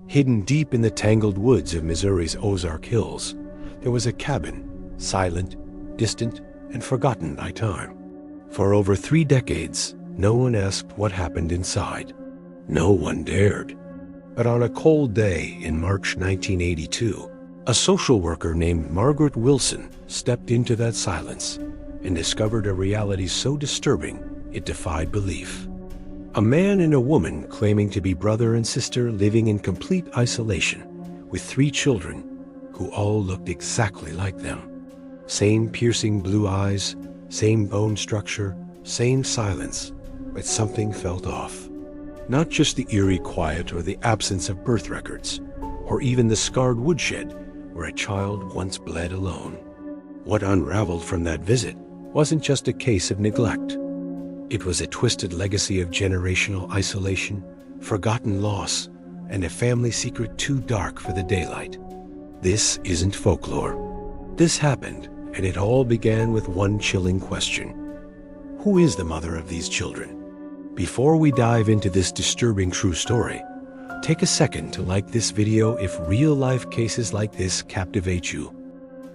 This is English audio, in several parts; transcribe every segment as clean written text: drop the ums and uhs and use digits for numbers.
Hidden deep in the tangled woods of Missouri's Ozark Hills, there was a cabin, silent, distant, and forgotten by time. For over 3 decades, no one asked what happened inside. No one dared. But on a cold day in March 1982, a social worker named Margaret Wilson stepped into that silence and discovered a reality so disturbing it defied belief. A man and a woman claiming to be brother and sister living in complete isolation with 3 children who all looked exactly like them. Same piercing blue eyes, same bone structure, same silence, but something felt off. Not just the eerie quiet or the absence of birth records, or even the scarred woodshed where a child once bled alone. What unraveled from that visit wasn't just a case of neglect. It was a twisted legacy of generational isolation, forgotten loss, and a family secret too dark for the daylight. This isn't folklore. This happened, and it all began with one chilling question. Who is the mother of these children? Before we dive into this disturbing true story, take a second to like this video if real-life cases like this captivate you.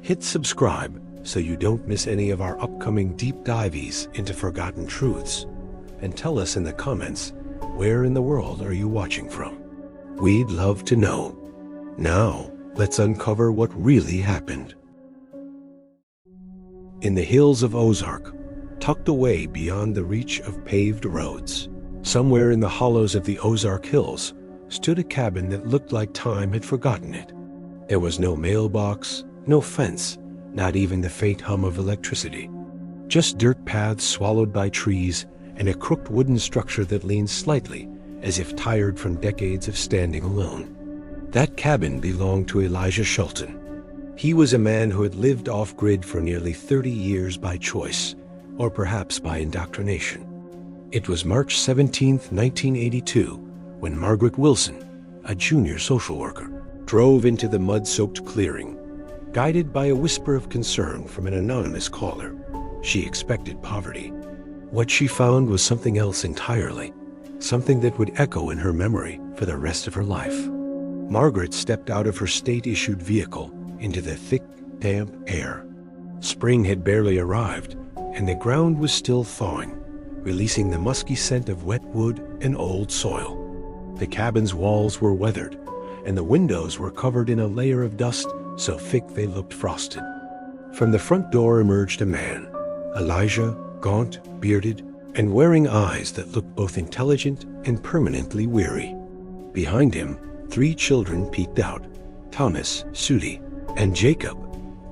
Hit subscribe so you don't miss any of our upcoming deep dives into forgotten truths. And tell us in the comments, where in the world are you watching from? We'd love to know. Now, let's uncover what really happened. In the hills of Ozark, tucked away beyond the reach of paved roads, somewhere in the hollows of the Ozark Hills, stood a cabin that looked like time had forgotten it. There was no mailbox, no fence, not even the faint hum of electricity. Just dirt paths swallowed by trees and a crooked wooden structure that leaned slightly as if tired from decades of standing alone. That cabin belonged to Elijah Shelton. He was a man who had lived off-grid for nearly 30 years by choice, or perhaps by indoctrination. It was March 17, 1982, when Margaret Wilson, a junior social worker, drove into the mud-soaked clearing. Guided by a whisper of concern from an anonymous caller, she expected poverty. What she found was something else entirely, something that would echo in her memory for the rest of her life. Margaret stepped out of her state-issued vehicle into the thick, damp air. Spring had barely arrived, and the ground was still thawing, releasing the musky scent of wet wood and old soil. The cabin's walls were weathered, and the windows were covered in a layer of dust so thick they looked frosted. From the front door emerged a man, Elijah, gaunt, bearded, and wearing eyes that looked both intelligent and permanently weary. Behind him, 3 children peeked out, Thomas, Sudi, and Jacob.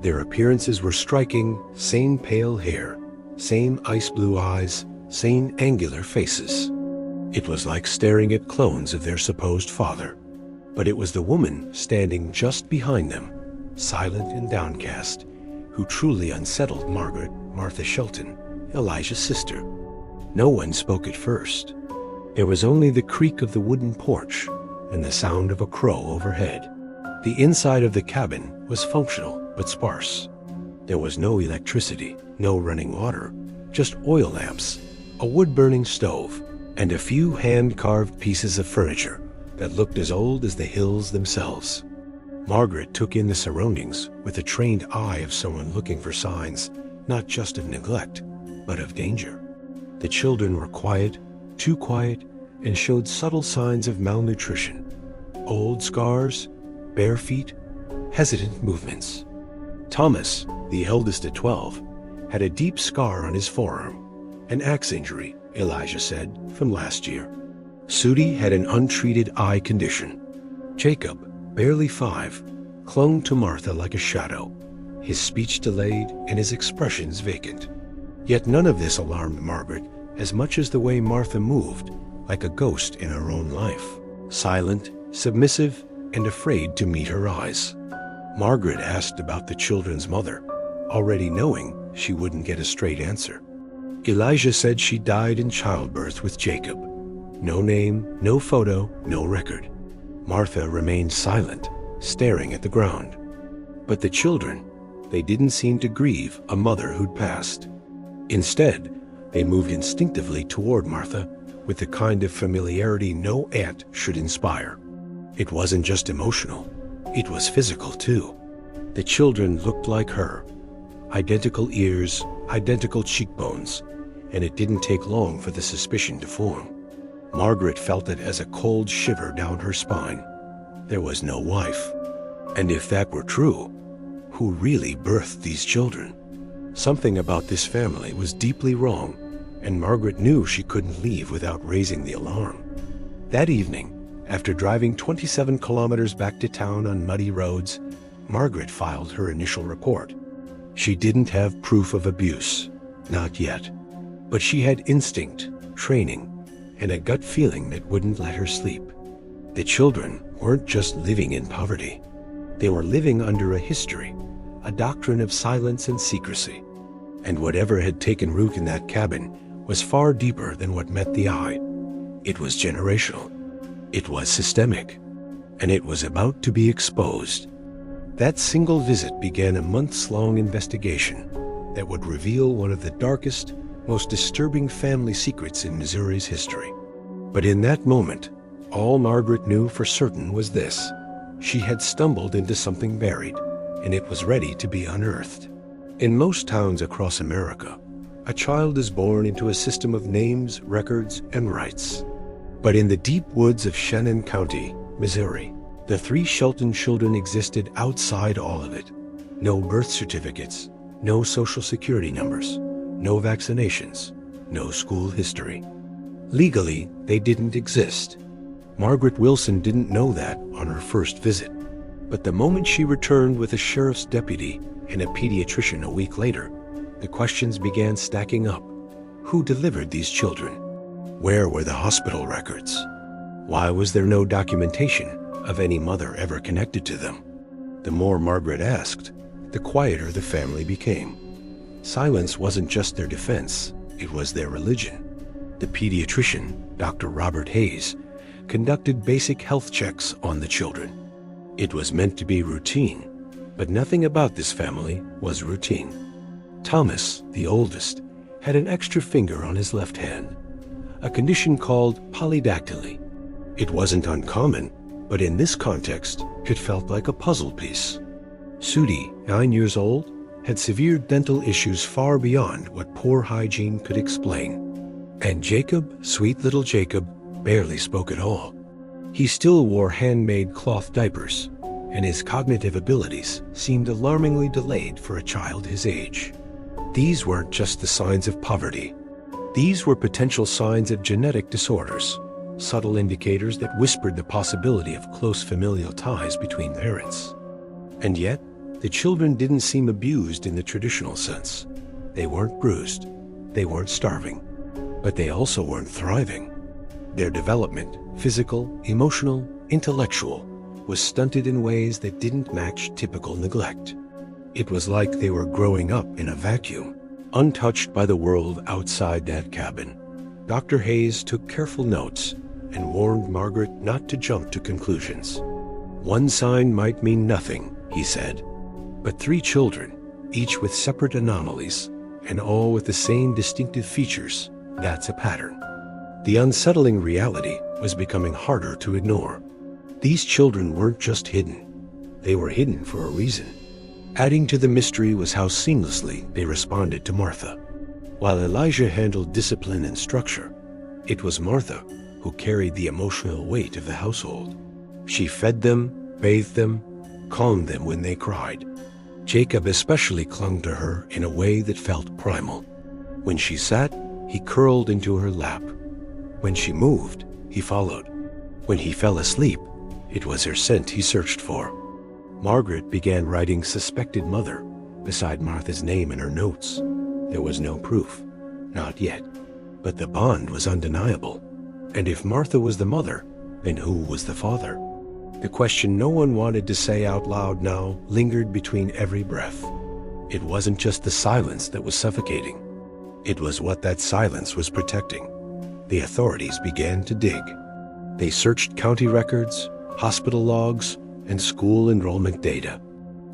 Their appearances were striking, same pale hair, same ice blue eyes, same angular faces. It was like staring at clones of their supposed father. But it was the woman standing just behind them, silent and downcast, who truly unsettled Margaret, Martha Shelton, Elijah's sister. No one spoke at first. There was only the creak of the wooden porch and the sound of a crow overhead. The inside of the cabin was functional but sparse. There was no electricity, no running water, just oil lamps, a wood-burning stove, and a few hand-carved pieces of furniture that looked as old as the hills themselves. Margaret took in the surroundings with the trained eye of someone looking for signs, not just of neglect, but of danger. The children were quiet, too quiet, and showed subtle signs of malnutrition. Old scars, bare feet, hesitant movements. Thomas, the eldest at 12, had a deep scar on his forearm, an axe injury, Elijah said, from last year. Sudi had an untreated eye condition. Jacob, barely 5, clung to Martha like a shadow, his speech delayed and his expressions vacant. Yet none of this alarmed Margaret as much as the way Martha moved, like a ghost in her own life, silent, submissive, and afraid to meet her eyes. Margaret asked about the children's mother, already knowing she wouldn't get a straight answer. Elijah said she died in childbirth with Jacob. No name, no photo, no record. Martha remained silent, staring at the ground. But the children, they didn't seem to grieve a mother who'd passed. Instead, they moved instinctively toward Martha with the kind of familiarity no aunt should inspire. It wasn't just emotional, it was physical too. The children looked like her. Identical ears, identical cheekbones, and it didn't take long for the suspicion to form. Margaret felt it as a cold shiver down her spine. There was no wife. And if that were true, who really birthed these children? Something about this family was deeply wrong, and Margaret knew she couldn't leave without raising the alarm. That evening, after driving 27 kilometers back to town on muddy roads, Margaret filed her initial report. She didn't have proof of abuse, not yet, but she had instinct, training, and a gut feeling that wouldn't let her sleep. The children weren't just living in poverty. They were living under a history, a doctrine of silence and secrecy. And whatever had taken root in that cabin was far deeper than what met the eye. It was generational. It was systemic. And it was about to be exposed. That single visit began a months-long investigation that would reveal one of the darkest, most disturbing family secrets in Missouri's history. But in that moment, all Margaret knew for certain was this: she had stumbled into something buried, and it was ready to be unearthed. In most towns across America, a child is born into a system of names, records, and rights. But in the deep woods of Shannon County, Missouri, the 3 Shelton children existed outside all of it. No birth certificates, no social security numbers, no vaccinations, no school history. Legally, they didn't exist. Margaret Wilson didn't know that on her first visit. But the moment she returned with a sheriff's deputy and a pediatrician a week later, the questions began stacking up. Who delivered these children? Where were the hospital records? Why was there no documentation of any mother ever connected to them? The more Margaret asked, the quieter the family became. Silence wasn't just their defense, it was their religion. The pediatrician, Dr. Robert Hayes, conducted basic health checks on the children. It was meant to be routine, but nothing about this family was routine. Thomas, the oldest, had an extra finger on his left hand, a condition called polydactyly. It wasn't uncommon, but in this context, it felt like a puzzle piece. Sudi, 9 years old, had severe dental issues far beyond what poor hygiene could explain. And Jacob, sweet little Jacob, barely spoke at all. He still wore handmade cloth diapers, and his cognitive abilities seemed alarmingly delayed for a child his age. These weren't just the signs of poverty. These were potential signs of genetic disorders, subtle indicators that whispered the possibility of close familial ties between parents. And yet, the children didn't seem abused in the traditional sense. They weren't bruised, they weren't starving, but they also weren't thriving. Their development, physical, emotional, intellectual, was stunted in ways that didn't match typical neglect. It was like they were growing up in a vacuum, untouched by the world outside that cabin. Dr. Hayes took careful notes and warned Margaret not to jump to conclusions. One sign might mean nothing, he said, but 3 children, each with separate anomalies, and all with the same distinctive features, that's a pattern. The unsettling reality was becoming harder to ignore. These children weren't just hidden. They were hidden for a reason. Adding to the mystery was how seamlessly they responded to Martha. While Elijah handled discipline and structure, it was Martha who carried the emotional weight of the household. She fed them, bathed them, calmed them when they cried. Jacob especially clung to her in a way that felt primal. When she sat, he curled into her lap. When she moved, he followed. When he fell asleep, it was her scent he searched for. Margaret began writing "suspected mother" beside Martha's name in her notes. There was no proof, not yet, but the bond was undeniable. And if Martha was the mother, then who was the father? The question no one wanted to say out loud now lingered between every breath. It wasn't just the silence that was suffocating. It was what that silence was protecting. The authorities began to dig. They searched county records, hospital logs, and school enrollment data.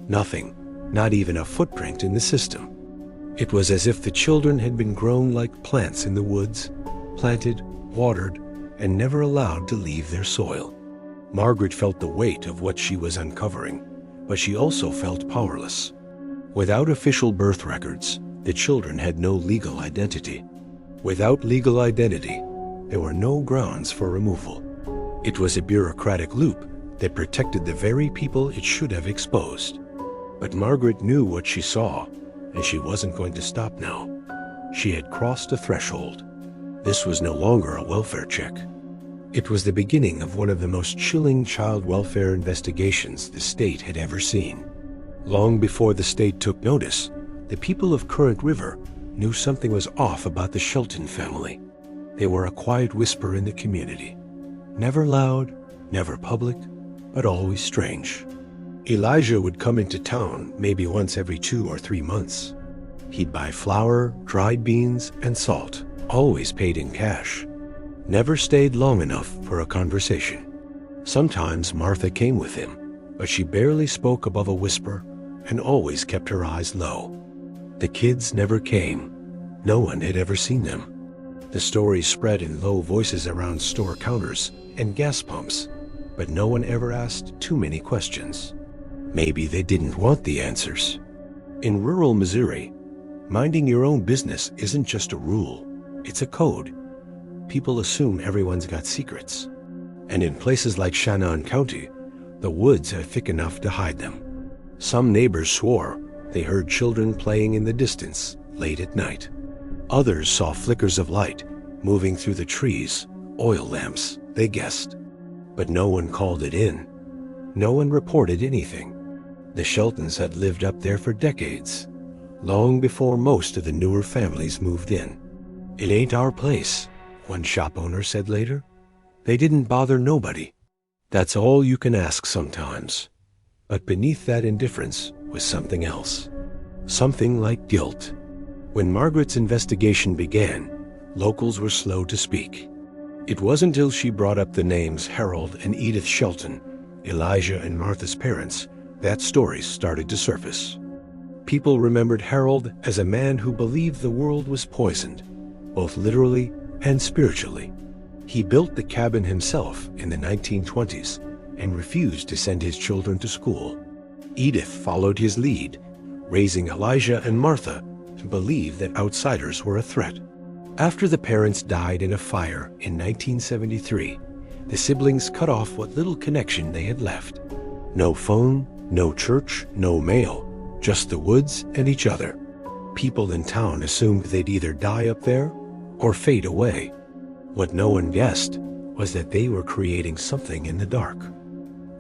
Nothing, not even a footprint in the system. It was as if the children had been grown like plants in the woods, planted, watered, and never allowed to leave their soil. Margaret felt the weight of what she was uncovering, but she also felt powerless. Without official birth records, the children had no legal identity. Without legal identity, there were no grounds for removal. It was a bureaucratic loop that protected the very people it should have exposed. But Margaret knew what she saw, and she wasn't going to stop now. She had crossed a threshold. This was no longer a welfare check. It was the beginning of one of the most chilling child welfare investigations the state had ever seen. Long before the state took notice, the people of Current River knew something was off about the Shelton family. They were a quiet whisper in the community. Never loud, never public, but always strange. Elijah would come into town maybe once every 2 or 3 months. He'd buy flour, dried beans, and salt, always paid in cash. Never stayed long enough for a conversation. Sometimes Martha came with him, but she barely spoke above a whisper and always kept her eyes low. The kids never came. No one had ever seen them. The stories spread in low voices around store counters and gas pumps, but no one ever asked too many questions. Maybe they didn't want the answers. In rural Missouri, minding your own business isn't just a rule, it's a code. People assume everyone's got secrets. And in places like Shannon County, the woods are thick enough to hide them. Some neighbors swore they heard children playing in the distance late at night. Others saw flickers of light moving through the trees, oil lamps, they guessed. But no one called it in. No one reported anything. The Sheltons had lived up there for decades, long before most of the newer families moved in. "It ain't our place," one shop owner said later. "They didn't bother nobody." That's all you can ask sometimes. But beneath that indifference was something else. Something like guilt. When Margaret's investigation began, locals were slow to speak. It wasn't until she brought up the names Harold and Edith Shelton, Elijah and Martha's parents, that stories started to surface. People remembered Harold as a man who believed the world was poisoned, both literally and spiritually. He built the cabin himself in the 1920s and refused to send his children to school. Edith followed his lead, raising Elijah and Martha to believe that outsiders were a threat. After the parents died in a fire in 1973, the siblings cut off what little connection they had left. No phone, no church, no mail, just the woods and each other. People in town assumed they'd either die up there or fade away. What no one guessed was that they were creating something in the dark.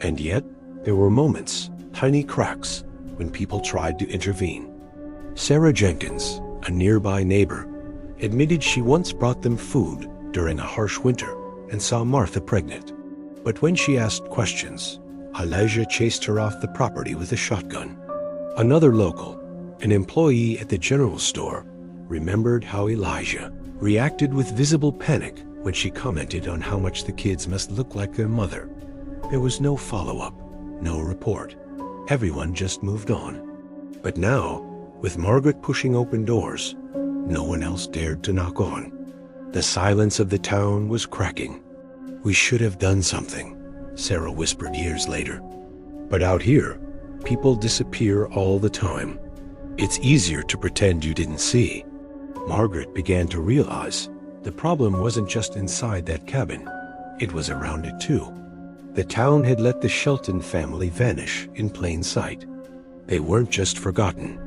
And yet, there were moments, tiny cracks, when people tried to intervene. Sarah Jenkins, a nearby neighbor, admitted she once brought them food during a harsh winter and saw Martha pregnant. But when she asked questions, Elijah chased her off the property with a shotgun. Another local, an employee at the general store, remembered how Elijah reacted with visible panic when she commented on how much the kids must look like their mother. There was no follow-up, no report. Everyone just moved on. But now, with Margaret pushing open doors, no one else dared to knock on. The silence of the town was cracking. "We should have done something," Sarah whispered years later. But out here, people disappear all the time. It's easier to pretend you didn't see. Margaret began to realize the problem wasn't just inside that cabin, it was around it too. The town had let the Shelton family vanish in plain sight. They weren't just forgotten.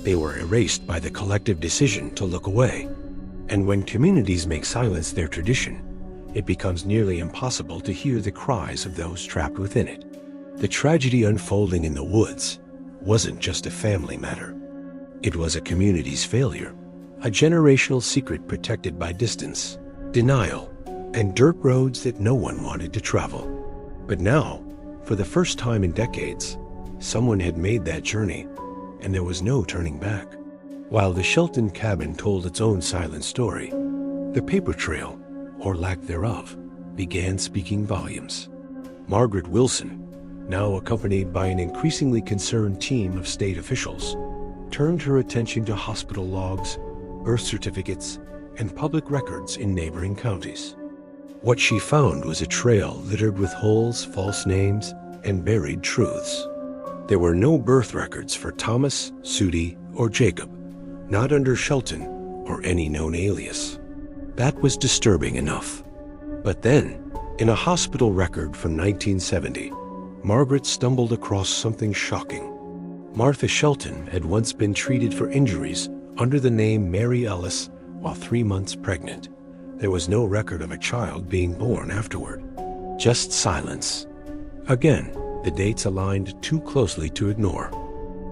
They were erased by the collective decision to look away. And when communities make silence their tradition, it becomes nearly impossible to hear the cries of those trapped within it. The tragedy unfolding in the woods wasn't just a family matter. It was a community's failure, a generational secret protected by distance, denial, and dirt roads that no one wanted to travel. But now, for the first time in decades, someone had made that journey, and there was no turning back. While the Shelton cabin told its own silent story, the paper trail, or lack thereof, began speaking volumes. Margaret Wilson, now accompanied by an increasingly concerned team of state officials, turned her attention to hospital logs, birth certificates, and public records in neighboring counties. What she found was a trail littered with holes, false names, and buried truths. There were no birth records for Thomas, Sudie, or Jacob, not under Shelton or any known alias. That was disturbing enough. But then, in a hospital record from 1970, Margaret stumbled across something shocking. Martha Shelton had once been treated for injuries under the name Mary Ellis while 3 months pregnant. There was no record of a child being born afterward. Just silence. Again, the dates aligned too closely to ignore.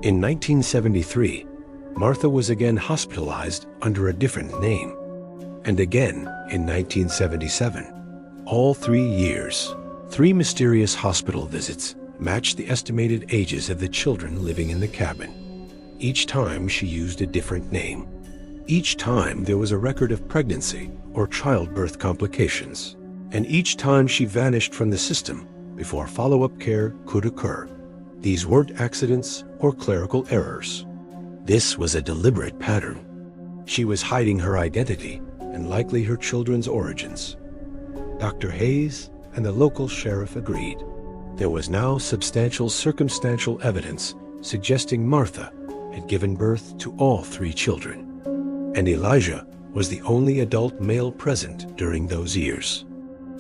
In 1973, Martha was again hospitalized under a different name. And again in 1977. All 3 years, 3 mysterious hospital visits matched the estimated ages of the children living in the cabin. Each time she used a different name. Each time there was a record of pregnancy or childbirth complications. And each time she vanished from the system before follow-up care could occur. These weren't accidents or clerical errors. This was a deliberate pattern. She was hiding her identity and likely her children's origins. Dr. Hayes and the local sheriff agreed. There was now substantial circumstantial evidence suggesting Martha had given birth to all 3 children. And Elijah was the only adult male present during those years.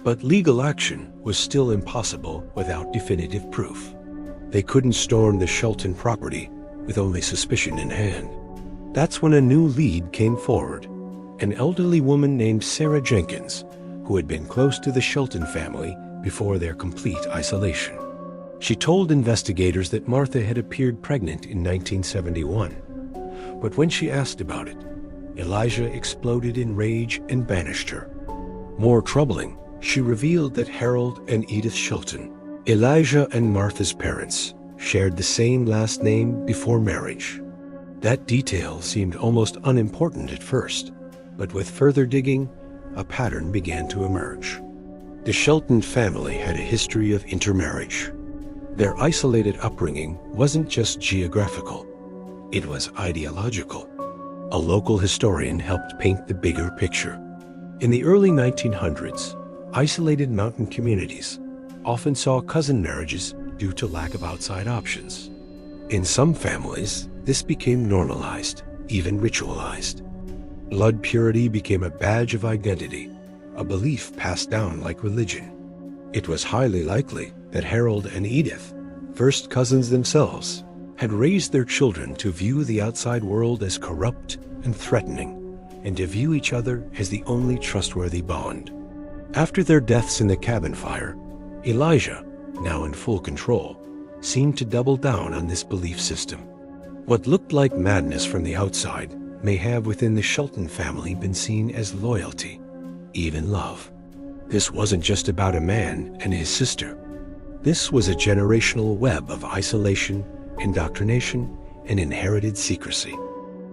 But legal action was still impossible without definitive proof. They couldn't storm the Shelton property with only suspicion in hand. That's when a new lead came forward, an elderly woman named Sarah Jenkins, who had been close to the Shelton family before their complete isolation. She told investigators that Martha had appeared pregnant in 1971. But when she asked about it, Elijah exploded in rage and banished her. More troubling, she revealed that Harold and Edith Shelton, Elijah and Martha's parents, shared the same last name before marriage. That detail seemed almost unimportant at first, but with further digging, a pattern began to emerge. The Shelton family had a history of intermarriage. Their isolated upbringing wasn't just geographical, it was ideological. A local historian helped paint the bigger picture. In the early 1900s, isolated mountain communities often saw cousin marriages due to lack of outside options. In some families, this became normalized, even ritualized. Blood purity became a badge of identity, a belief passed down like religion. It was highly likely that Harold and Edith, first cousins themselves, had raised their children to view the outside world as corrupt and threatening, and to view each other as the only trustworthy bond. After their deaths in the cabin fire, Elijah, now in full control, seemed to double down on this belief system. What looked like madness from the outside may have within the Shelton family been seen as loyalty, even love. This wasn't just about a man and his sister. This was a generational web of isolation, indoctrination, and inherited secrecy.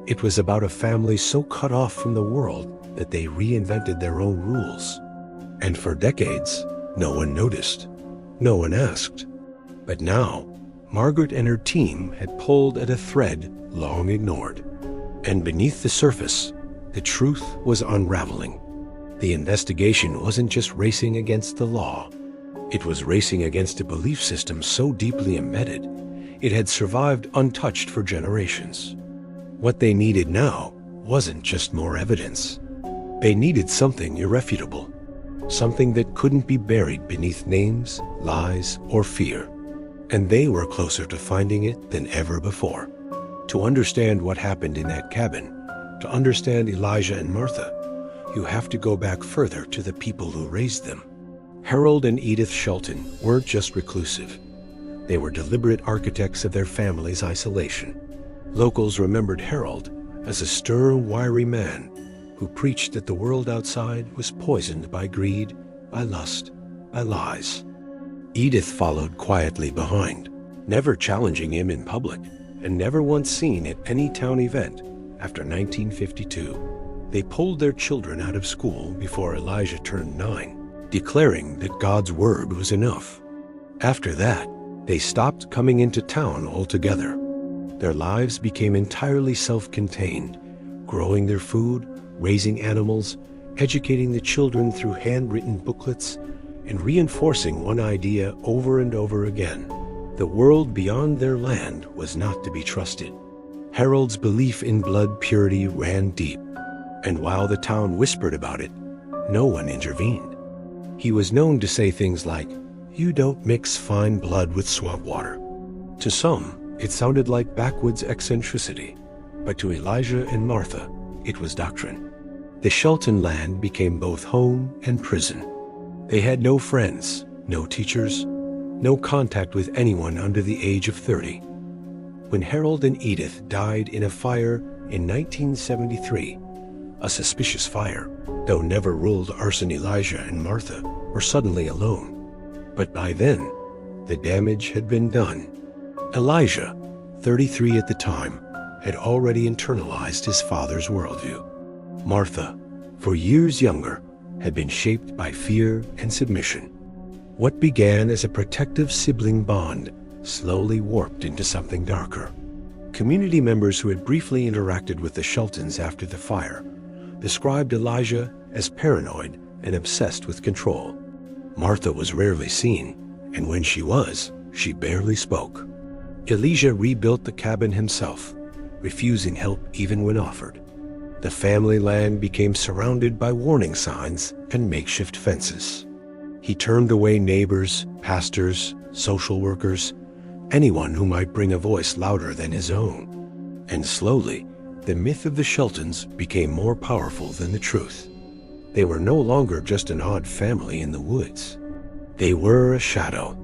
It was about a family so cut off from the world that they reinvented their own rules. And for decades, no one noticed. No one asked. But now, Margaret and her team had pulled at a thread long ignored. And beneath the surface, the truth was unraveling. The investigation wasn't just racing against the law. It was racing against a belief system so deeply embedded, it had survived untouched for generations. What they needed now wasn't just more evidence. They needed something irrefutable, something that couldn't be buried beneath names, lies, or fear. And they were closer to finding it than ever before. To understand what happened in that cabin, to understand Elijah and Martha, you have to go back further to the people who raised them. Harold and Edith Shelton weren't just reclusive. They were deliberate architects of their family's isolation. Locals remembered Harold as a stern, wiry man who preached that the world outside was poisoned by greed, by lust, by lies. Edith followed quietly behind, never challenging him in public, and never once seen at any town event after 1952. They pulled their children out of school before Elijah turned 9, declaring that God's word was enough. After that, they stopped coming into town altogether. Their lives became entirely self-contained, growing their food, raising animals, educating the children through handwritten booklets and reinforcing one idea over and over again. The world beyond their land was not to be trusted. Harold's belief in blood purity ran deep, and while the town whispered about it, no one intervened. He was known to say things like, "You don't mix fine blood with swamp water." To some, it sounded like backwoods eccentricity, but to Elijah and Martha, it was doctrine. The Shelton land became both home and prison. They had no friends, no teachers, no contact with anyone under the age of 30. When Harold and Edith died in a fire in 1973, a suspicious fire, though never ruled arson, Elijah and Martha were suddenly alone. But by then, the damage had been done. Elijah, 33 at the time, had already internalized his father's worldview. Martha, for years younger, had been shaped by fear and submission. What began as a protective sibling bond slowly warped into something darker. Community members who had briefly interacted with the Sheltons after the fire described Elijah as paranoid and obsessed with control. Martha was rarely seen, and when she was, she barely spoke. Elijah rebuilt the cabin himself, refusing help even when offered. The family land became surrounded by warning signs and makeshift fences. He turned away neighbors, pastors, social workers, anyone who might bring a voice louder than his own. And slowly, the myth of the Sheltons became more powerful than the truth. They were no longer just an odd family in the woods. They were a shadow.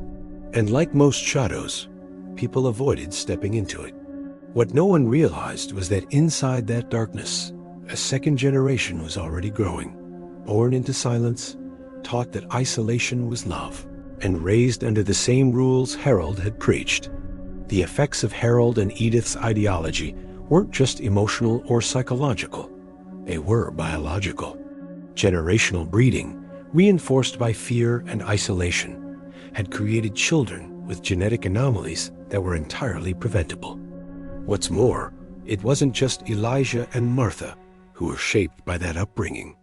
And like most shadows, people avoided stepping into it. What no one realized was that inside that darkness, a second generation was already growing, born into silence, taught that isolation was love, and raised under the same rules Harold had preached. The effects of Harold and Edith's ideology weren't just emotional or psychological, they were biological. Generational breeding, reinforced by fear and isolation, had created children with genetic anomalies that were entirely preventable. What's more, it wasn't just Elijah and Martha who were shaped by that upbringing.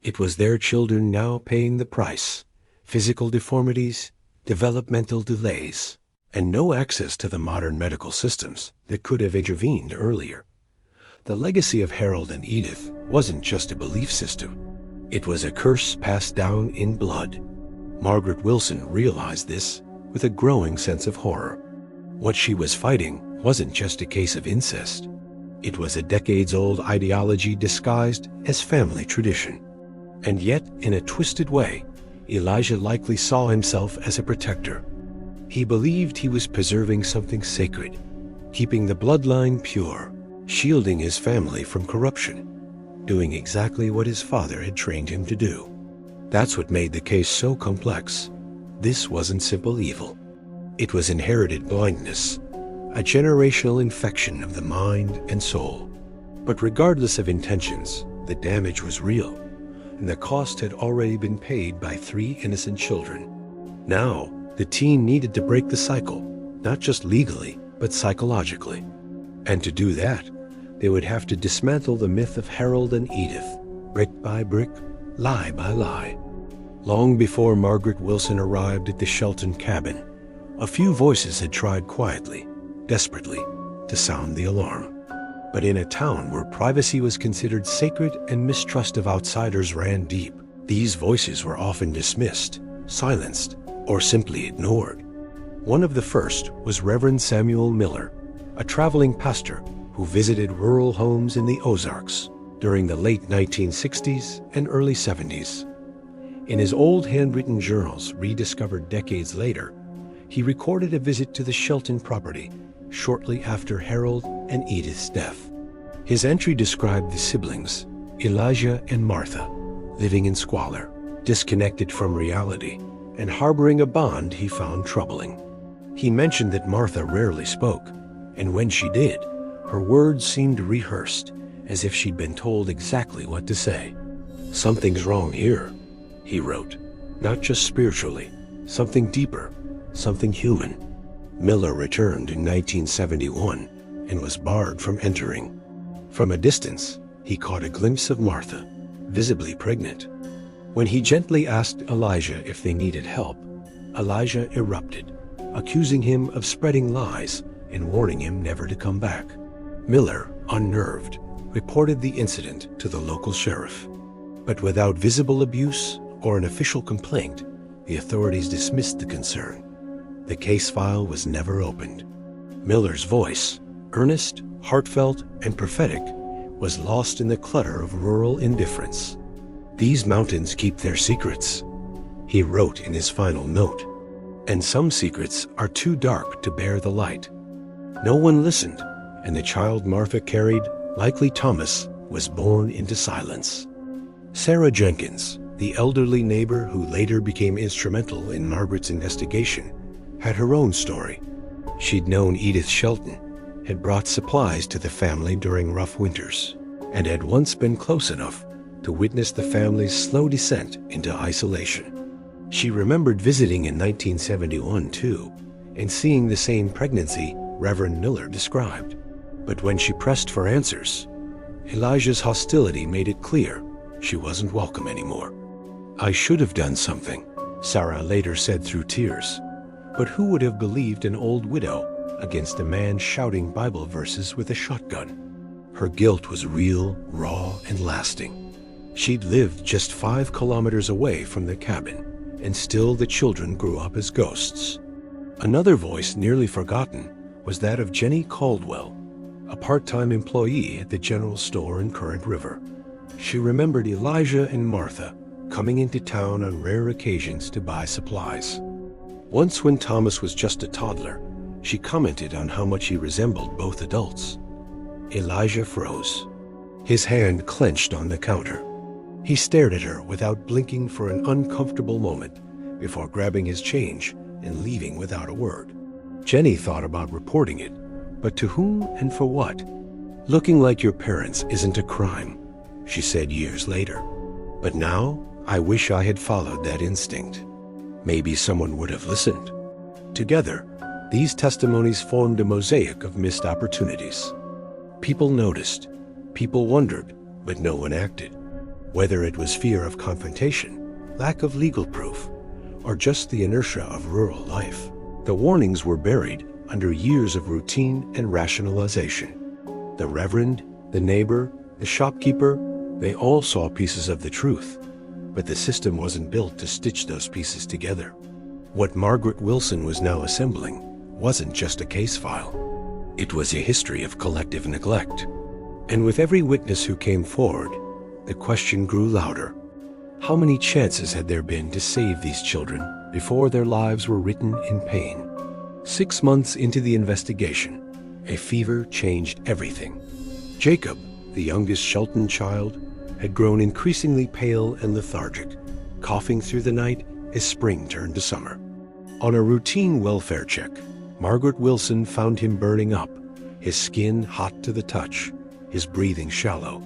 It was their children now paying the price: physical deformities, developmental delays, and no access to the modern medical systems that could have intervened earlier. The legacy of Harold and Edith wasn't just a belief system. It was a curse passed down in blood. Margaret Wilson realized this with a growing sense of horror. What she was fighting wasn't just a case of incest. It was a decades-old ideology disguised as family tradition. And yet, in a twisted way, Elijah likely saw himself as a protector. He believed he was preserving something sacred, keeping the bloodline pure, shielding his family from corruption, doing exactly what his father had trained him to do. That's what made the case so complex. This wasn't simple evil. It was inherited blindness, a generational infection of the mind and soul. But regardless of intentions, the damage was real, and the cost had already been paid by 3 innocent children. Now, the teen needed to break the cycle, not just legally, but psychologically. And to do that, they would have to dismantle the myth of Harold and Edith, brick by brick, lie by lie. Long before Margaret Wilson arrived at the Shelton cabin, a few voices had tried quietly, desperately, to sound the alarm. But in a town where privacy was considered sacred and mistrust of outsiders ran deep, these voices were often dismissed, silenced, or simply ignored. One of the first was Reverend Samuel Miller, a traveling pastor who visited rural homes in the Ozarks during the late 1960s and early 70s. In his old handwritten journals rediscovered decades later, he recorded a visit to the Shelton property shortly after Harold and Edith's death. His entry described the siblings, Elijah and Martha, living in squalor, disconnected from reality, and harboring a bond he found troubling. He mentioned that Martha rarely spoke, and when she did, her words seemed rehearsed, as if she'd been told exactly what to say. "Something's wrong here," he wrote, "not just spiritually, something deeper, something human." Miller returned in 1971 and was barred from entering. From a distance, he caught a glimpse of Martha, visibly pregnant. When he gently asked Elijah if they needed help, Elijah erupted, accusing him of spreading lies and warning him never to come back. Miller, unnerved, reported the incident to the local sheriff. But without visible abuse or an official complaint, the authorities dismissed the concern. The case file was never opened. Miller's voice, earnest, heartfelt, and prophetic, was lost in the clutter of rural indifference. "These mountains keep their secrets," he wrote in his final note, "and some secrets are too dark to bear the light." No one listened, and the child Martha carried, likely Thomas, was born into silence. Sarah Jenkins, the elderly neighbor who later became instrumental in Margaret's investigation, had her own story. She'd known Edith Shelton, had brought supplies to the family during rough winters, and had once been close enough to witness the family's slow descent into isolation. She remembered visiting in 1971, too, and seeing the same pregnancy Reverend Miller described. But when she pressed for answers, Elijah's hostility made it clear she wasn't welcome anymore. "I should have done something," Sarah later said through tears. But who would have believed an old widow against a man shouting Bible verses with a shotgun? Her guilt was real, raw, and lasting. She'd lived just 5 kilometers away from the cabin, and still the children grew up as ghosts. Another voice nearly forgotten was that of Jenny Caldwell, a part-time employee at the general store in Current River. She remembered Elijah and Martha coming into town on rare occasions to buy supplies. Once when Thomas was just a toddler, she commented on how much he resembled both adults. Elijah froze. His hand clenched on the counter. He stared at her without blinking for an uncomfortable moment before grabbing his change and leaving without a word. Jenny thought about reporting it, but to whom and for what? "Looking like your parents isn't a crime," she said years later. "But now I wish I had followed that instinct. Maybe someone would have listened." Together, these testimonies formed a mosaic of missed opportunities. People noticed, people wondered, but no one acted. Whether it was fear of confrontation, lack of legal proof, or just the inertia of rural life, the warnings were buried under years of routine and rationalization. The reverend, the neighbor, the shopkeeper, they all saw pieces of the truth, but the system wasn't built to stitch those pieces together. What Margaret Wilson was now assembling wasn't just a case file. It was a history of collective neglect. And with every witness who came forward, the question grew louder. How many chances had there been to save these children before their lives were written in pain? 6 months into the investigation, a fever changed everything. Jacob, the youngest Shelton child, had grown increasingly pale and lethargic, coughing through the night as spring turned to summer. On a routine welfare check, Margaret Wilson found him burning up, his skin hot to the touch, his breathing shallow.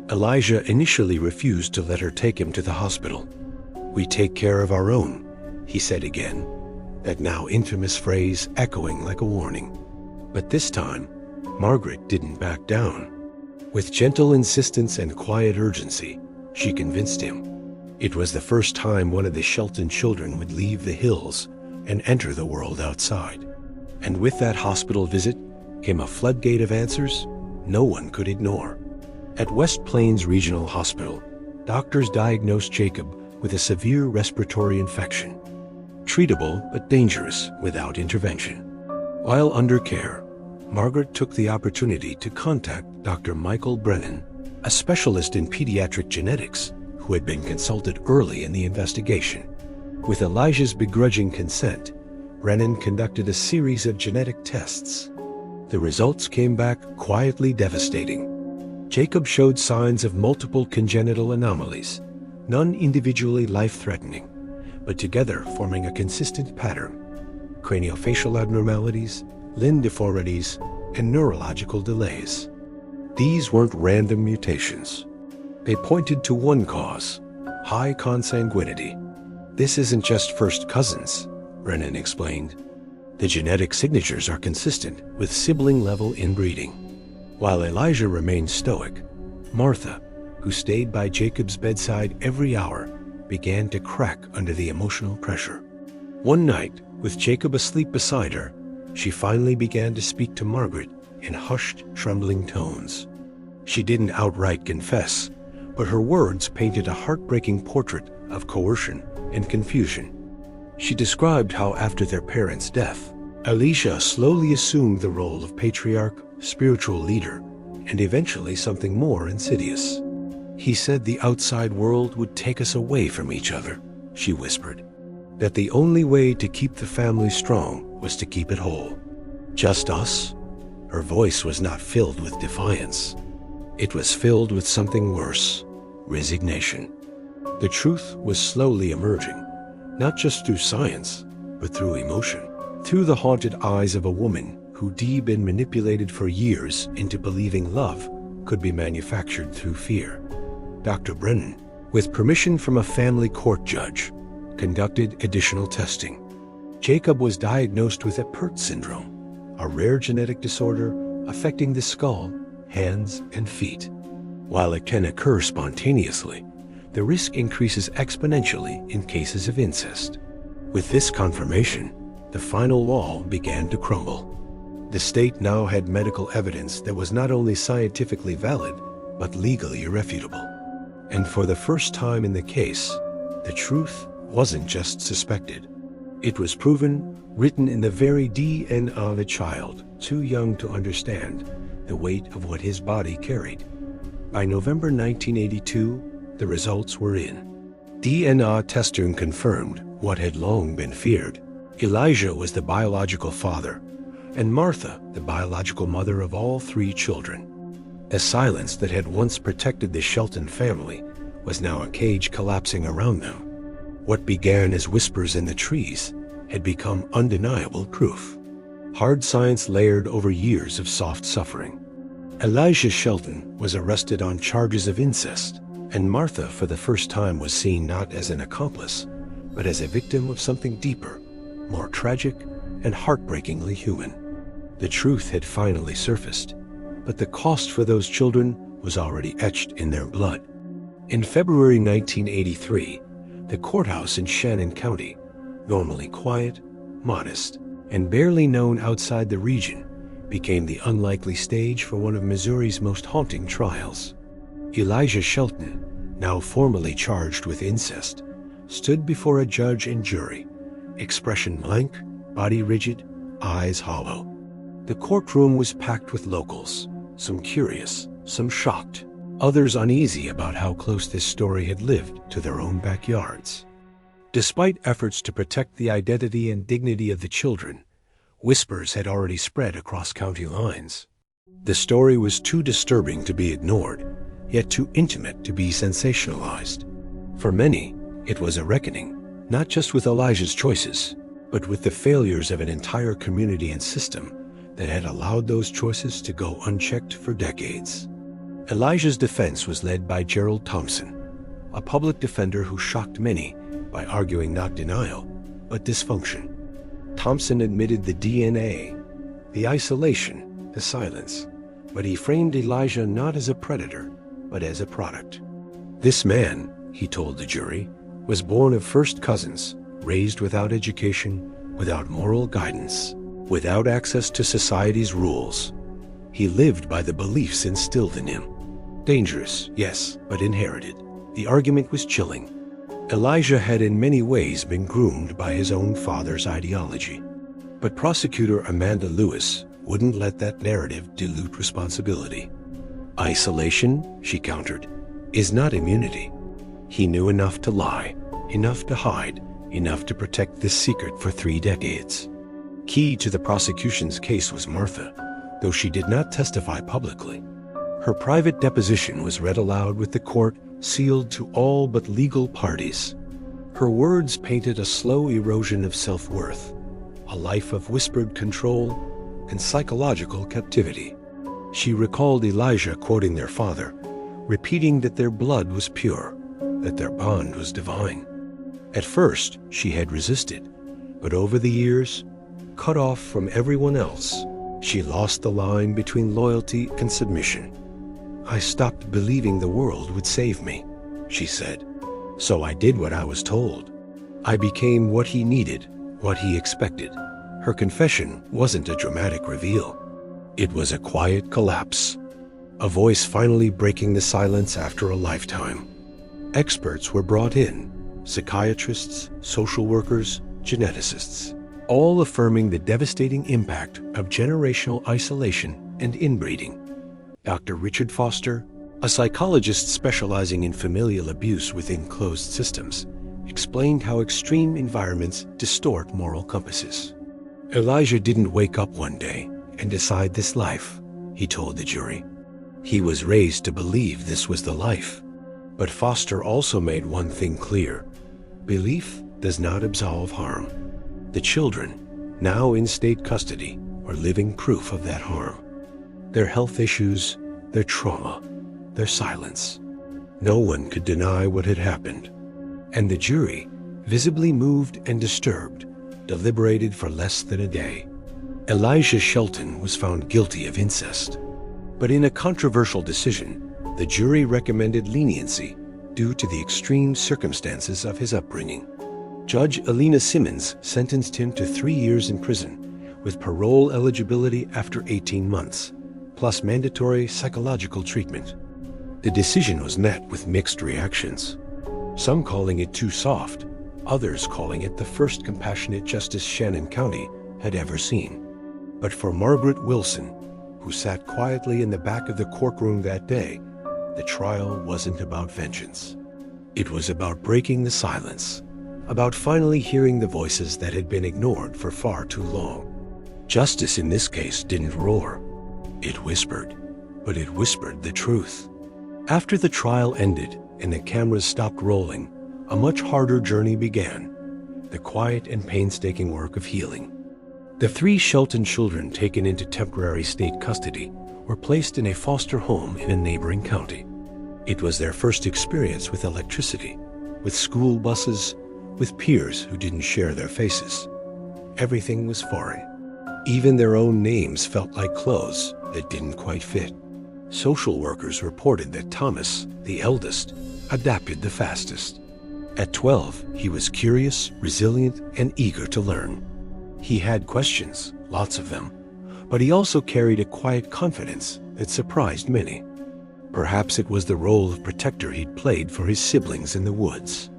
Elijah initially refused to let her take him to the hospital. "We take care of our own," he said again, that now infamous phrase echoing like a warning. But this time, Margaret didn't back down. With gentle insistence and quiet urgency, she convinced him. It was the first time one of the Shelton children would leave the hills and enter the world outside. And with that hospital visit came a floodgate of answers no one could ignore. At West Plains Regional Hospital, doctors diagnosed Jacob with a severe respiratory infection, treatable but dangerous without intervention. While under care, Margaret took the opportunity to contact Dr. Michael Brennan, a specialist in pediatric genetics who had been consulted early in the investigation. With Elijah's begrudging consent, Brennan conducted a series of genetic tests. The results came back quietly devastating. Jacob showed signs of multiple congenital anomalies, none individually life-threatening, but together forming a consistent pattern: craniofacial abnormalities, limb deformities, and neurological delays. These weren't random mutations. They pointed to one cause: high consanguinity. "This isn't just first cousins," Brennan explained. "The genetic signatures are consistent with sibling-level inbreeding." While Elijah remained stoic, Martha, who stayed by Jacob's bedside every hour, began to crack under the emotional pressure. One night, with Jacob asleep beside her, she finally began to speak to Margaret in hushed, trembling tones. She didn't outright confess, but her words painted a heartbreaking portrait of coercion and confusion. She described how after their parents' death, Elijah slowly assumed the role of patriarch, spiritual leader, and eventually something more insidious. "He said the outside world would take us away from each other," she whispered. "That the only way to keep the family strong was to keep it whole. Just us?" Her voice was not filled with defiance. It was filled with something worse: resignation. The truth was slowly emerging, not just through science, but through emotion, through the haunted eyes of a woman who'd been manipulated for years into believing love could be manufactured through fear. Dr. Brennan, with permission from a family court judge, conducted additional testing. Jacob was diagnosed with Inbred syndrome, a rare genetic disorder affecting the skull, hands, and feet. While it can occur spontaneously, the risk increases exponentially in cases of incest. With this confirmation, the final wall began to crumble. The state now had medical evidence that was not only scientifically valid, but legally irrefutable. And for the first time in the case, the truth wasn't just suspected. It was proven, written in the very DNA of a child, too young to understand the weight of what his body carried. By November 1982, the results were in. DNA testing confirmed what had long been feared. Elijah was the biological father, and Martha the biological mother of all three children. A silence that had once protected the Shelton family was now a cage collapsing around them. What began as whispers in the trees had become undeniable proof. Hard science layered over years of soft suffering. Elijah Shelton was arrested on charges of incest, and Martha for the first time was seen not as an accomplice, but as a victim of something deeper, more tragic, and heartbreakingly human. The truth had finally surfaced, but the cost for those children was already etched in their blood. In February 1983, the courthouse in Shannon County, normally quiet, modest, and barely known outside the region, became the unlikely stage for one of Missouri's most haunting trials. Elijah Shelton, now formally charged with incest, stood before a judge and jury, expression blank, body rigid, eyes hollow. The courtroom was packed with locals, some curious, some shocked, others uneasy about how close this story had lived to their own backyards. Despite efforts to protect the identity and dignity of the children, whispers had already spread across county lines. The story was too disturbing to be ignored, yet too intimate to be sensationalized. For many, it was a reckoning, not just with Elijah's choices, but with the failures of an entire community and system that had allowed those choices to go unchecked for decades. Elijah's defense was led by Gerald Thompson, a public defender who shocked many by arguing not denial, but dysfunction. Thompson admitted the DNA, the isolation, the silence, but he framed Elijah not as a predator, but as a product. This man, he told the jury, was born of first cousins, raised without education, without moral guidance, without access to society's rules. He lived by the beliefs instilled in him. Dangerous, yes, but inherited. The argument was chilling. Elijah had in many ways been groomed by his own father's ideology. But prosecutor Amanda Lewis wouldn't let that narrative dilute responsibility. Isolation, she countered, is not immunity. He knew enough to lie, enough to hide, enough to protect this secret for 3 decades. Key to the prosecution's case was Martha, though she did not testify publicly. Her private deposition was read aloud with the court sealed to all but legal parties. Her words painted a slow erosion of self-worth, a life of whispered control and psychological captivity. She recalled Elijah quoting their father, repeating that their blood was pure, that their bond was divine. At first, she had resisted, but over the years, cut off from everyone else, she lost the line between loyalty and submission. I stopped believing the world would save me," she said. "So I did what I was told. I became what he needed, what he expected." Her confession wasn't a dramatic reveal. It was a quiet collapse, a voice finally breaking the silence after a lifetime. Experts were brought in, psychiatrists, social workers, geneticists, all affirming the devastating impact of generational isolation and inbreeding. Dr. Richard Foster, a psychologist specializing in familial abuse within closed systems, explained how extreme environments distort moral compasses. "Elijah didn't wake up one day and decide this life," he told the jury. "He was raised to believe this was the life." But Foster also made one thing clear: belief does not absolve harm. The children, now in state custody, were living proof of that harm. Their health issues, their trauma, their silence. No one could deny what had happened. And the jury, visibly moved and disturbed, deliberated for less than a day. Elijah Shelton was found guilty of incest. But in a controversial decision, the jury recommended leniency due to the extreme circumstances of his upbringing. Judge Alina Simmons sentenced him to 3 years in prison, with parole eligibility after 18 months, plus mandatory psychological treatment. The decision was met with mixed reactions, some calling it too soft, others calling it the first compassionate justice Shannon County had ever seen. But for Margaret Wilson, who sat quietly in the back of the courtroom that day, the trial wasn't about vengeance. It was about breaking the silence, about finally hearing the voices that had been ignored for far too long. Justice in this case didn't roar. It whispered, but it whispered the truth. After the trial ended and the cameras stopped rolling, a much harder journey began: the quiet and painstaking work of healing. The 3 Shelton children taken into temporary state custody were placed in a foster home in a neighboring county. It was their first experience with electricity, with school buses, with peers who didn't share their faces. Everything was foreign. Even their own names felt like clothes that didn't quite fit. Social workers reported that Thomas, the eldest, adapted the fastest. At 12, he was curious, resilient, and eager to learn. He had questions, lots of them, but he also carried a quiet confidence that surprised many. Perhaps it was the role of protector he'd played for his siblings in the woods.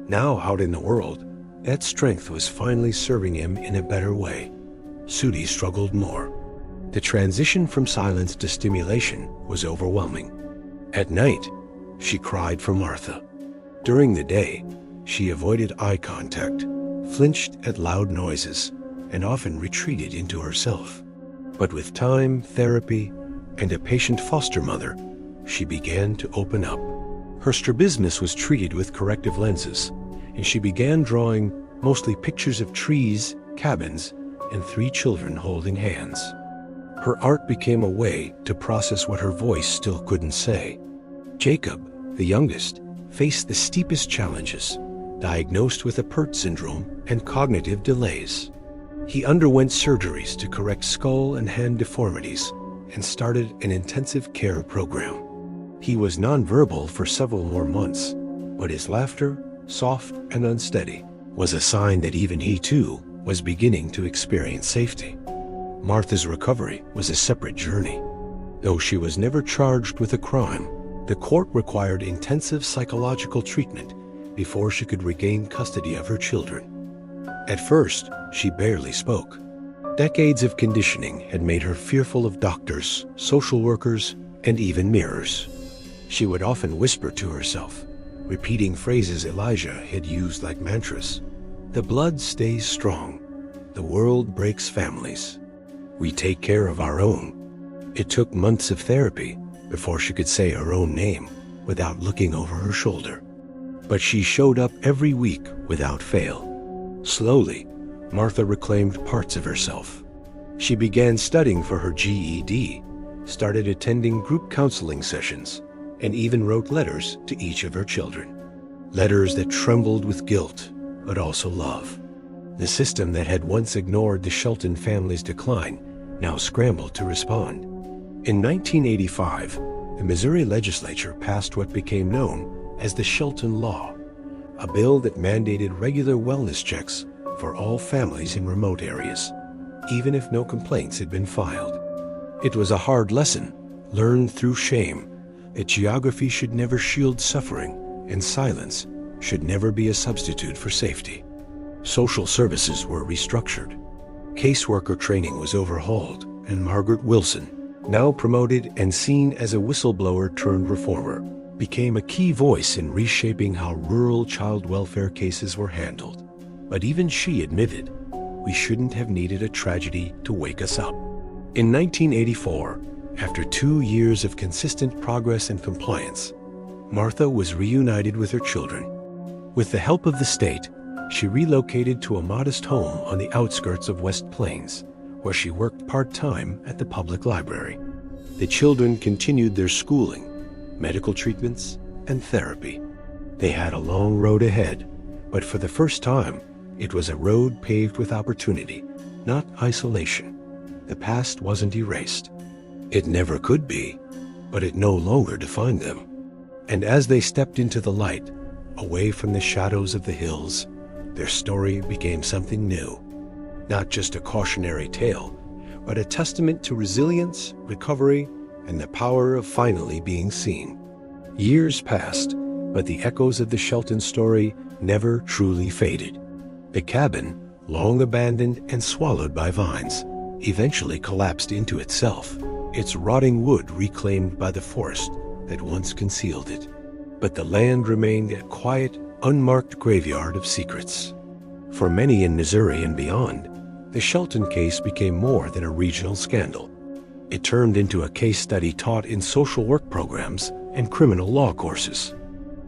Now out in the world, that strength was finally serving him in a better way. Sudi struggled more. The transition from silence to stimulation was overwhelming. At night, she cried for Martha. During the day, she avoided eye contact, flinched at loud noises, and often retreated into herself. But with time, therapy, and a patient foster mother, she began to open up. Her strabismus was treated with corrective lenses, and she began drawing mostly pictures of trees, cabins, and 3 children holding hands. Her art became a way to process what her voice still couldn't say. Jacob, the youngest, faced the steepest challenges, diagnosed with Apert syndrome and cognitive delays. He underwent surgeries to correct skull and hand deformities and started an intensive care program. He was nonverbal for several more months, but his laughter, soft and unsteady, was a sign that even he too was beginning to experience safety. Martha's recovery was a separate journey. Though she was never charged with a crime, the court required intensive psychological treatment before she could regain custody of her children. At first, she barely spoke. Decades of conditioning had made her fearful of doctors, social workers, and even mirrors. She would often whisper to herself, repeating phrases Elijah had used like mantras. "The blood stays strong. The world breaks families. We take care of our own." It took months of therapy before she could say her own name without looking over her shoulder. But she showed up every week without fail. Slowly, Martha reclaimed parts of herself. She began studying for her GED, started attending group counseling sessions, and even wrote letters to each of her children. Letters that trembled with guilt, but also love. The system that had once ignored the Shelton family's decline now scrambled to respond. In 1985, the Missouri legislature passed what became known as the Shelton Law, a bill that mandated regular wellness checks for all families in remote areas, even if no complaints had been filed. It was a hard lesson, learned through shame, that geography should never shield suffering and silence should never be a substitute for safety. Social services were restructured. Caseworker training was overhauled, and Margaret Wilson, now promoted and seen as a whistleblower turned reformer, became a key voice in reshaping how rural child welfare cases were handled. But even she admitted, we shouldn't have needed a tragedy to wake us up. In 1984, after 2 years of consistent progress and compliance, Martha was reunited with her children. With the help of the state, she relocated to a modest home on the outskirts of West Plains, where she worked part-time at the public library. The children continued their schooling, medical treatments, and therapy. They had a long road ahead, but for the first time, it was a road paved with opportunity, not isolation. The past wasn't erased. It never could be, but it no longer defined them. And as they stepped into the light, away from the shadows of the hills, their story became something new. Not just a cautionary tale, but a testament to resilience, recovery, and the power of finally being seen. Years passed, but the echoes of the Shelton story never truly faded. The cabin, long abandoned and swallowed by vines, eventually collapsed into itself, its rotting wood reclaimed by the forest that once concealed it. But the land remained a quiet, unmarked graveyard of secrets. For many in Missouri and beyond, the Shelton case became more than a regional scandal. It turned into a case study taught in social work programs and criminal law courses.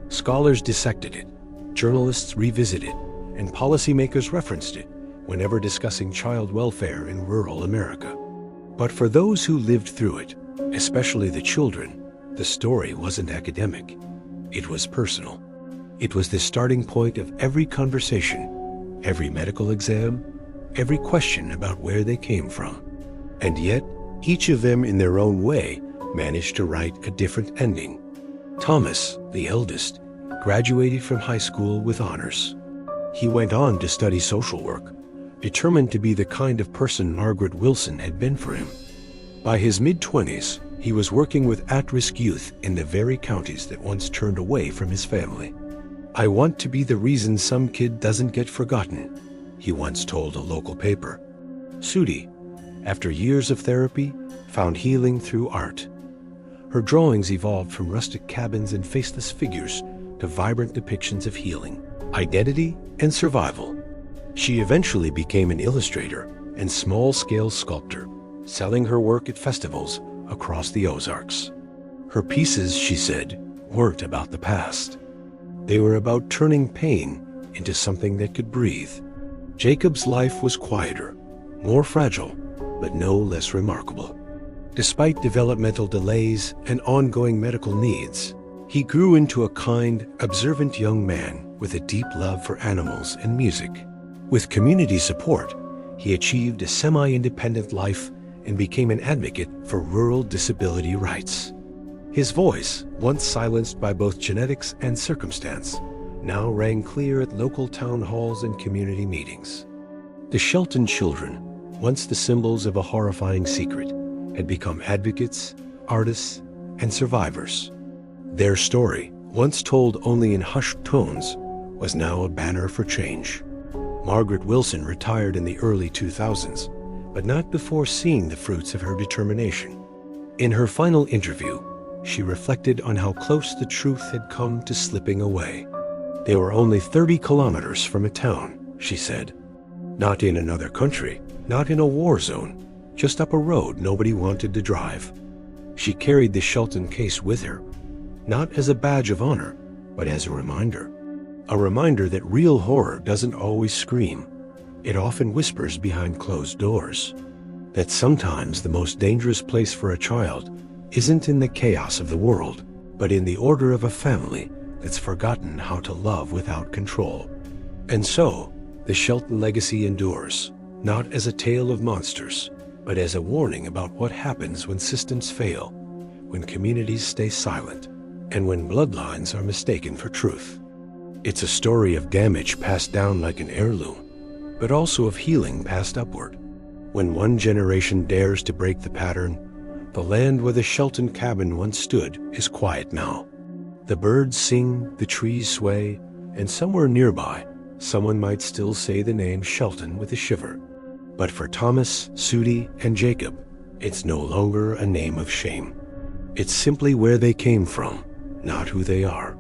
Scholars dissected it, journalists revisited it, and policymakers referenced it whenever discussing child welfare in rural America. But for those who lived through it, especially the children, the story wasn't academic. It was personal. It was the starting point of every conversation, every medical exam, every question about where they came from. And yet, each of them in their own way managed to write a different ending. Thomas, the eldest, graduated from high school with honors. He went on to study social work, determined to be the kind of person Margaret Wilson had been for him. By his mid-20s, he was working with at-risk youth in the very counties that once turned away from his family. "I want to be the reason some kid doesn't get forgotten," he once told a local paper. Sudi, after years of therapy, found healing through art. Her drawings evolved from rustic cabins and faceless figures to vibrant depictions of healing, identity, and survival. She eventually became an illustrator and small-scale sculptor, selling her work at festivals across the Ozarks. Her pieces, she said, weren't about the past. They were about turning pain into something that could breathe. Jacob's life was quieter, more fragile, but no less remarkable. Despite developmental delays and ongoing medical needs, he grew into a kind, observant young man with a deep love for animals and music. With community support, he achieved a semi-independent life and became an advocate for rural disability rights. His voice, once silenced by both genetics and circumstance, now rang clear at local town halls and community meetings. The Shelton children, once the symbols of a horrifying secret, had become advocates, artists, and survivors. Their story, once told only in hushed tones, was now a banner for change. Margaret Wilson retired in the early 2000s, but not before seeing the fruits of her determination. In her final interview, she reflected on how close the truth had come to slipping away. They were only 30 kilometers from a town, she said. Not in another country, not in a war zone, just up a road nobody wanted to drive. She carried the Shelton case with her, not as a badge of honor, but as a reminder. A reminder that real horror doesn't always scream. It often whispers behind closed doors. That sometimes the most dangerous place for a child isn't in the chaos of the world, but in the order of a family that's forgotten how to love without control. And so, the Shelton legacy endures, not as a tale of monsters, but as a warning about what happens when systems fail, when communities stay silent, and when bloodlines are mistaken for truth. It's a story of damage passed down like an heirloom, but also of healing passed upward. When one generation dares to break the pattern, the land where the Shelton cabin once stood is quiet now. The birds sing, the trees sway, and somewhere nearby, someone might still say the name Shelton with a shiver. But for Thomas, Sudie, and Jacob, it's no longer a name of shame. It's simply where they came from, not who they are.